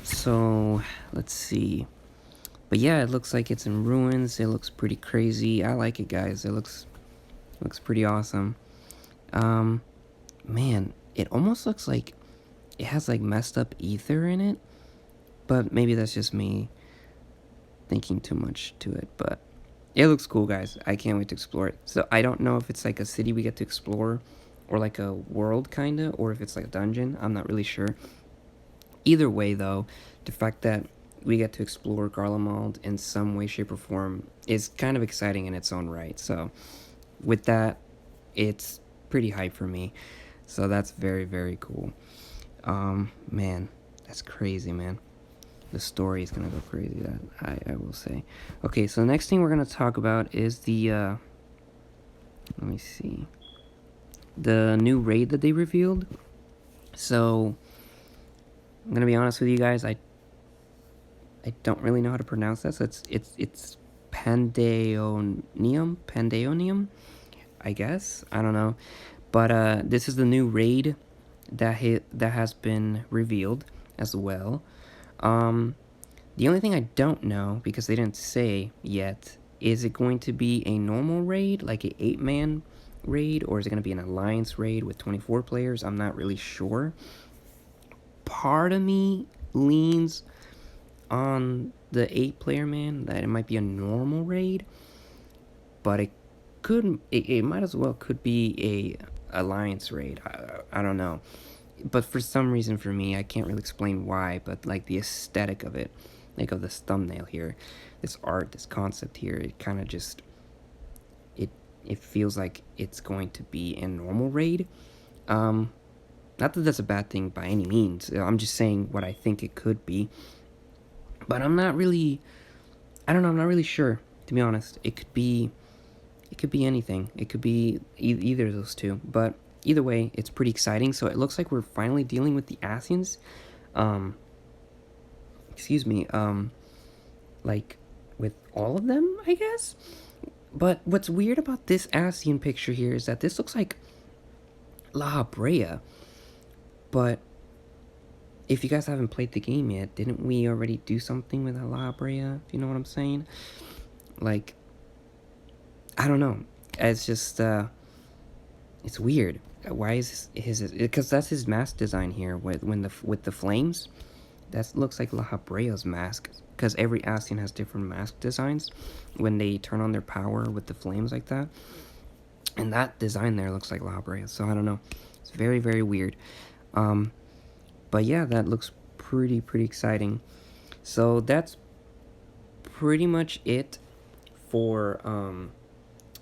So let's see. But yeah, it looks like it's in ruins. It looks pretty crazy. I like it, guys. It looks pretty awesome. Um, Man, it almost looks like it has like messed up ether in it, but maybe that's just me thinking too much to it. But it looks cool, guys. I can't wait to explore it. So I don't know if it's like a city we get to explore, or like a world kinda, or if it's like a dungeon. I'm not really sure. Either way, though, the fact that we get to explore Garlemald in some way, shape, or form is kind of exciting in its own right. So, with that, it's pretty hype for me. So that's very, very cool. Man, that's crazy, man. The story is gonna go crazy. That I will say. Okay, so the next thing we're gonna talk about is the let me see, the new raid that they revealed. So I'm gonna be honest with you guys. I don't really know how to pronounce that. So it's Pandeonium, I guess. I don't know, but this is the new raid that has been revealed as well. Um, the only thing I don't know, because they didn't say yet, is it going to be a normal raid, like a 8-man raid, or is it going to be an alliance raid with 24 players? I'm not really sure. Part of me leans on the 8-player man that it might be a normal raid, but it might as well could be a alliance raid. I don't know, but for some reason, for me, I can't really explain why, but like the aesthetic of it, like of this thumbnail here, this art, this concept here, it kind of just it feels like it's going to be a normal raid. Not that that's a bad thing by any means. I'm just saying what I think it could be. But I'm not really, I don't know, I'm not really sure, to be honest. It could be anything. It could be either of those two. But either way, it's pretty exciting. So it looks like we're finally dealing with the Asians. Um, excuse me. Like with all of them, I guess. But what's weird about this Asian picture here is that this looks like La Brea. But if you guys haven't played the game yet, didn't we already do something with La Brea? If you know what I'm saying? Like, I don't know. It's just it's weird. Why is his? Because that's his mask design here with the flames. That looks like La Habrea's mask. Because every Ascian has different mask designs when they turn on their power with the flames like that. And that design there looks like La Habrea. So I don't know. It's very, very weird. But yeah, that looks pretty exciting. So that's pretty much it for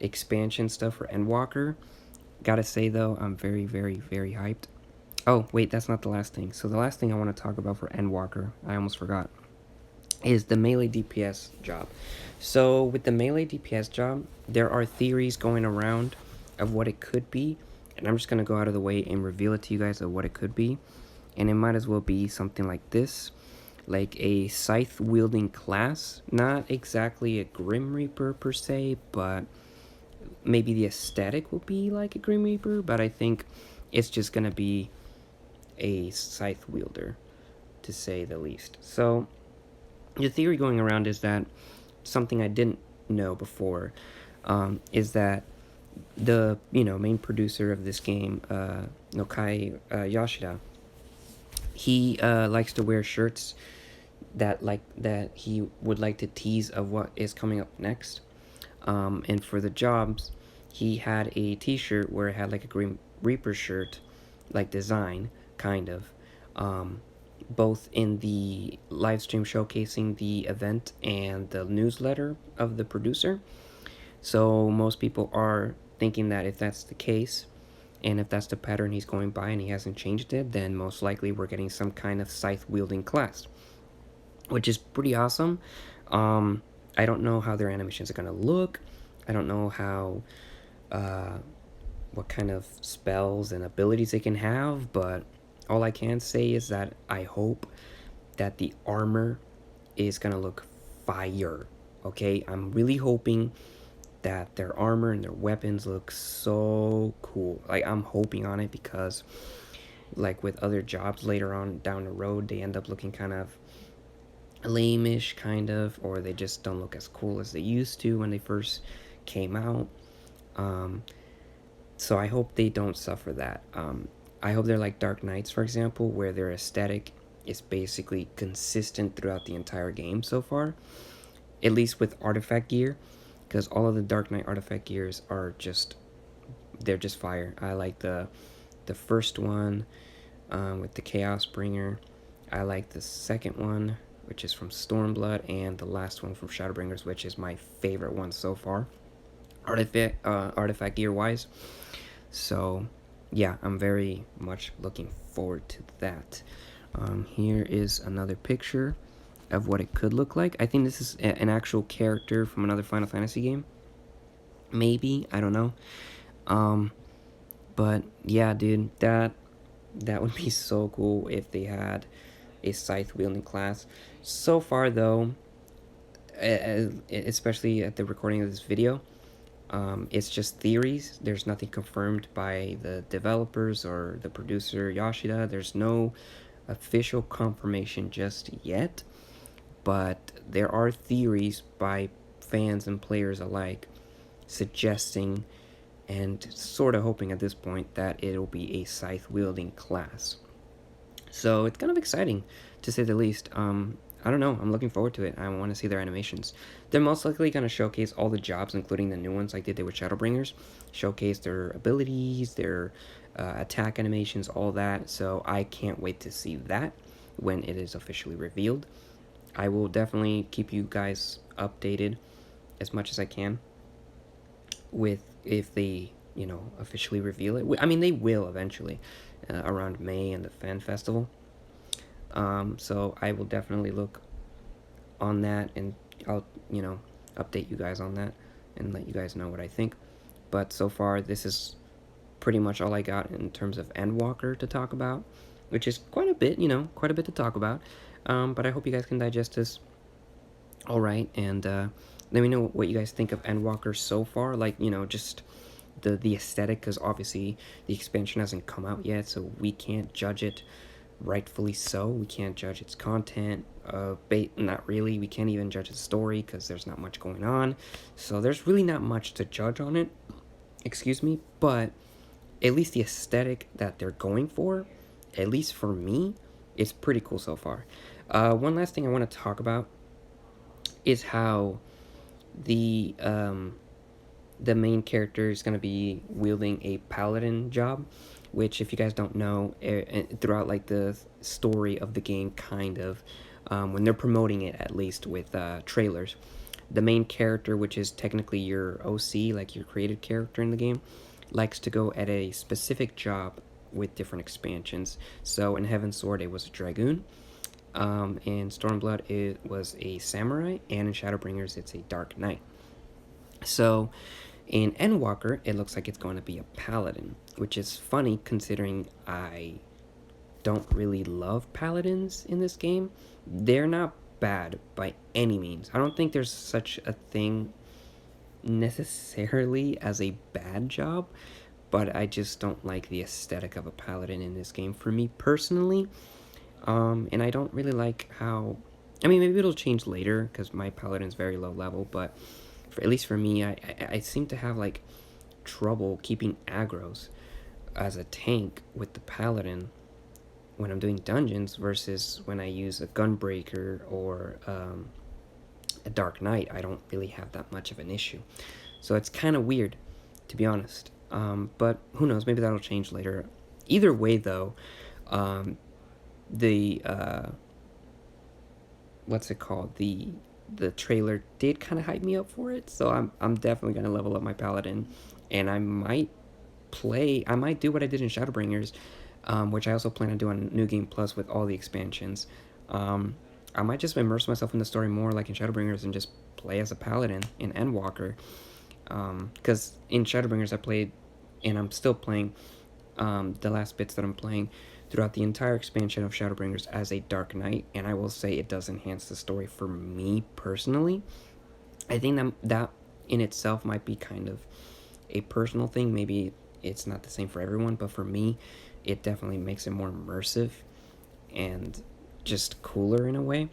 expansion stuff for Endwalker. Gotta say though, I'm very hyped. Oh wait, that's not the last thing. So the last thing I want to talk about for Endwalker, I almost forgot, is the melee DPS job. So with the melee DPS job, there are theories going around of what it could be, and I'm just gonna go out of the way and reveal it to you guys of what it could be. And it might as well be something like this, like a scythe wielding class. Not exactly a Grim Reaper per se, but maybe the aesthetic will be like a Grim Reaper, but I think it's just gonna be a scythe wielder, to say the least. So the theory going around is that something I didn't know before, is that the main producer of this game, Nokai Yoshida, he likes to wear shirts that he would like to tease of what is coming up next. And for the jobs, he had a t-shirt where it had like a Grim Reaper shirt like design, kind of, both in the live stream showcasing the event and the newsletter of the producer. So most people are thinking that if that's the case, and if that's the pattern he's going by and he hasn't changed it, then most likely we're getting some kind of scythe wielding class, which is pretty awesome. I don't know how their animations are gonna look. I don't know how what kind of spells and abilities they can have, but all I can say is that I hope that the armor is gonna look fire. Okay, I'm really hoping that their armor and their weapons look so cool. Like, I'm hoping on it because like with other jobs later on down the road, they end up looking kind of lame-ish, kind of, or they just don't look as cool as they used to when they first came out. Um, so I hope they don't suffer that. I hope they're like Dark Knights, for example, where their aesthetic is basically consistent throughout the entire game so far, at least with artifact gear, because all of the Dark Knight artifact gears are just, they're just fire. I like the first one with the Chaos Bringer. I like the second one, which is from Stormblood, and the last one from Shadowbringers, which is my favorite one so far, artifact gear wise. So yeah, I'm very much looking forward to that. Here is another picture of what it could look like. I think this is an actual character from another Final Fantasy game. Maybe, I don't know. But yeah, dude, that would be so cool if they had a scythe wielding class. So far, though, especially at the recording of this video, it's just theories. There's nothing confirmed by the developers or the producer Yoshida. There's no official confirmation just yet, but there are theories by fans and players alike suggesting and sort of hoping at this point that it'll be a scythe wielding class. So it's kind of exciting, to say the least. I don't know. I'm looking forward to it. I want to see their animations. They're most likely going to showcase all the jobs, including the new ones like they did with Shadowbringers. Showcase their abilities, their attack animations, all that. So I can't wait to see that when it is officially revealed. I will definitely keep you guys updated as much as I can with if they, officially reveal it. I mean, they will eventually around May and the Fan Festival. So I will definitely look on that, and I'll, update you guys on that and let you guys know what I think. But so far, this is pretty much all I got in terms of Endwalker to talk about, which is quite a bit, quite a bit to talk about. But I hope you guys can digest this all right, and let me know what you guys think of Endwalker so far, like, just the aesthetic, because obviously the expansion hasn't come out yet, so we can't judge it. Rightfully so, we can't judge its content, not really. We can't even judge its story because there's not much going on, so there's really not much to judge on it, excuse me. But at least the aesthetic that they're going for, at least for me, is pretty cool so far. One last thing I want to talk about is how the main character is going to be wielding a paladin job, which, if you guys don't know, throughout like the story of the game, kind of, when they're promoting it, at least with trailers, the main character, which is technically your OC, like your created character in the game, likes to go at a specific job with different expansions. So in Heaven's Sword, it was a dragoon. In Stormblood, it was a samurai, and in Shadowbringers, it's a dark knight. So in Endwalker, it looks like it's going to be a paladin, which is funny considering I don't really love paladins in this game. They're not bad by any means. I don't think there's such a thing necessarily as a bad job, but I just don't like the aesthetic of a paladin in this game for me personally. And I don't really like how, I mean, maybe it'll change later because my paladin's very low level, but at least for me, I seem to have like trouble keeping aggros as a tank with the paladin when I'm doing dungeons versus when I use a gunbreaker or a dark knight. I don't really have that much of an issue, so it's kind of weird, to be honest. But who knows, maybe that'll change later. Either way, though, the what's it called, the trailer did kind of hype me up for it, so I'm definitely gonna level up my paladin, and I might do what I did in Shadowbringers, which I also plan on doing New Game Plus with all the expansions. I might just immerse myself in the story more, like in Shadowbringers, and just play as a paladin in Endwalker, because in Shadowbringers I played, and I'm still playing, the last bits that I'm playing throughout the entire expansion of Shadowbringers as a Dark Knight, and I will say it does enhance the story for me personally. I think that in itself might be kind of a personal thing. Maybe it's not the same for everyone, but for me, it definitely makes it more immersive and just cooler in a way,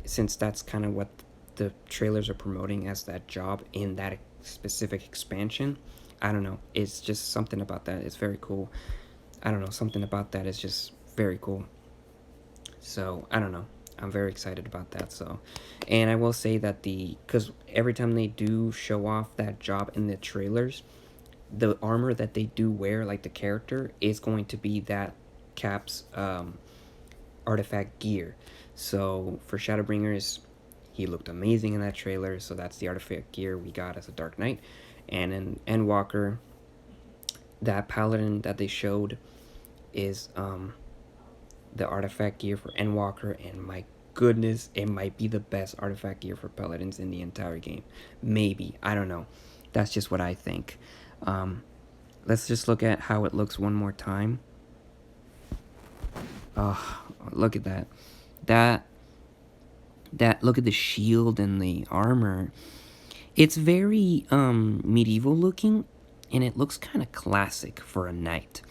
since that's kind of what the trailers are promoting as that job in that specific expansion. I don't know. It's just something about that. It's very cool. I don't know. Something about that is just very cool. So I don't know. I'm very excited about that. So, and I will say that because every time they do show off that job in the trailers, the armor that they do wear, like the character, is going to be that Cap's artifact gear. So for Shadowbringers, he looked amazing in that trailer. So that's the artifact gear we got as a Dark Knight. And in Endwalker, that paladin that they showed is the artifact gear for Endwalker, and my goodness, it might be the best artifact gear for paladins in the entire game. Maybe, I don't know. That's just what I think. Let's just look at how it looks one more time. Oh, look at that. That look at the shield and the armor. It's very medieval looking, and it looks kind of classic for a knight.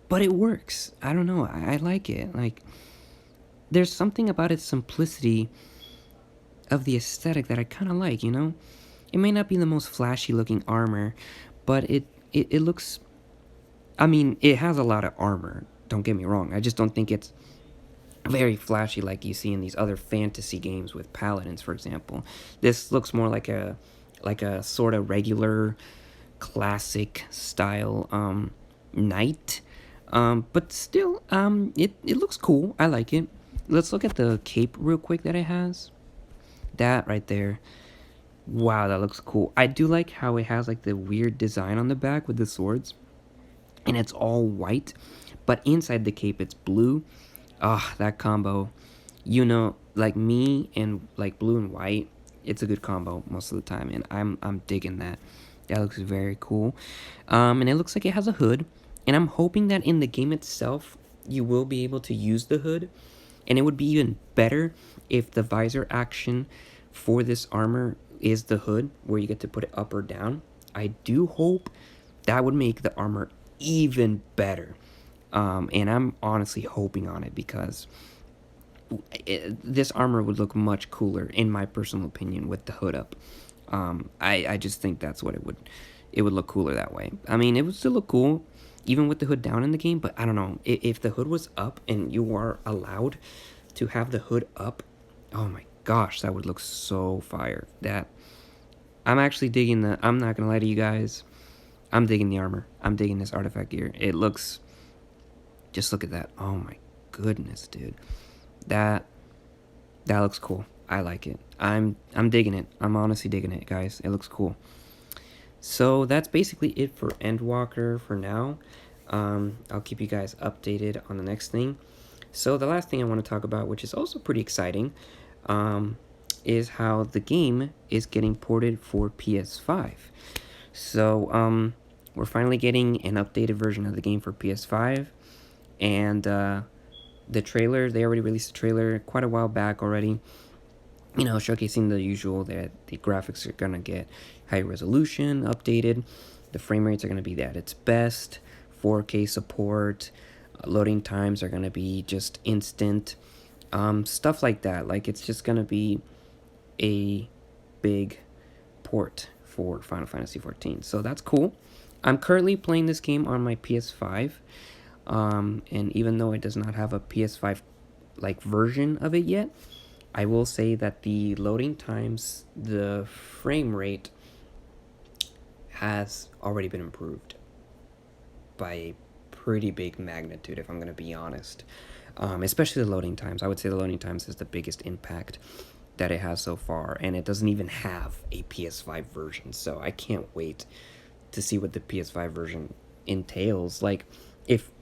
But it works. I don't know. I like it. Like, there's something about its simplicity of the aesthetic that I kind of like, you know? It may not be the most flashy looking armor, but it looks... I mean, it has a lot of armor. Don't get me wrong. I just don't think it's very flashy like you see in these other fantasy games with paladins, for example. This looks more like a sort of regular classic style knight. But still, it looks cool. I like it. Let's look at the cape real quick that it has. That right there. Wow, that looks cool. I do like how it has like the weird design on the back with the swords. And it's all white. But inside the cape, it's blue. Ah, that combo. You know, like me and like blue and white, it's a good combo most of the time. And I'm digging that. That looks very cool. And it looks like it has a hood. And I'm hoping that in the game itself, you will be able to use the hood. And it would be even better if the visor action for this armor is the hood, where you get to put it up or down. I do hope that would make the armor even better. And I'm honestly hoping on it, because this armor would look much cooler, in my personal opinion, with the hood up. I just think that's what it would look cooler that way. I mean, it would still look cool even with the hood down in the game, but I don't know, if the hood was up and you are allowed to have the hood up, oh my gosh, that would look so fire. That I'm actually digging I'm not gonna lie to you guys, I'm digging the armor. I'm digging this artifact gear. It looks, just look at that. Oh my goodness, dude. That looks cool. I like it. I'm digging it. I'm honestly digging it, guys. It looks cool. So that's basically it for Endwalker for now. I'll keep you guys updated on the next thing. So the last thing I want to talk about, which is also pretty exciting, is how the game is getting ported for PS5. So we're finally getting an updated version of the game for PS5, and the trailer, they already released the trailer quite a while back already, you know, showcasing the usual, that the graphics are gonna get high resolution, updated, the frame rates are gonna be at its best, 4K support, loading times are gonna be just instant, stuff like that. Like, it's just gonna be a big port for Final Fantasy XIV. So that's cool. I'm currently playing this game on my PS5, and even though it does not have a PS5 like version of it yet, I will say that the loading times, the frame rate has already been improved by a pretty big magnitude, if I'm going to be honest. Especially the loading times. I would say the loading times is the biggest impact that it has so far, and it doesn't even have a PS5 version, so I can't wait to see what the PS5 version entails. Like, if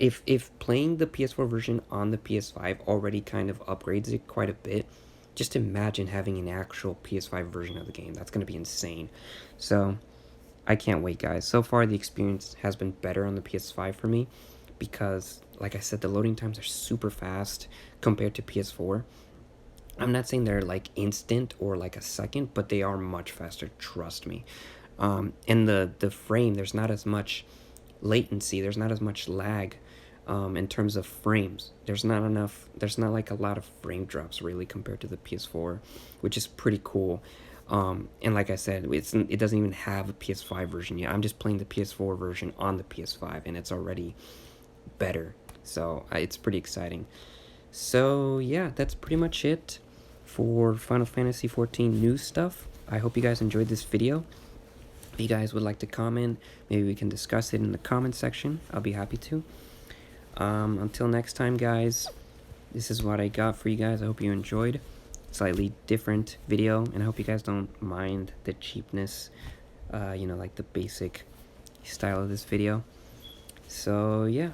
playing the PS4 version on the PS5 already kind of upgrades it quite a bit, just imagine having an actual PS5 version of the game. That's going to be insane. So I can't wait, guys. So far, the experience has been better on the PS5 for me, because, like I said, the loading times are super fast compared to PS4. I'm not saying they're like instant or like a second, but they are much faster, trust me. And the frame, there's not as much latency, there's not as much lag in terms of frames. There's not like a lot of frame drops really compared to the PS4, which is pretty cool. And like I said, it doesn't even have a PS5 version yet. I'm just playing the PS4 version on the PS5, and it's already better. So it's pretty exciting. So yeah, that's pretty much it for Final Fantasy XIV news stuff. I hope you guys enjoyed this video. If you guys would like to comment, maybe we can discuss it in the comment section. I'll be happy to. Until next time, guys, this is what I got for you guys. I hope you enjoyed. Slightly different video, and I hope you guys don't mind the cheapness, like the basic style of this video. So yeah,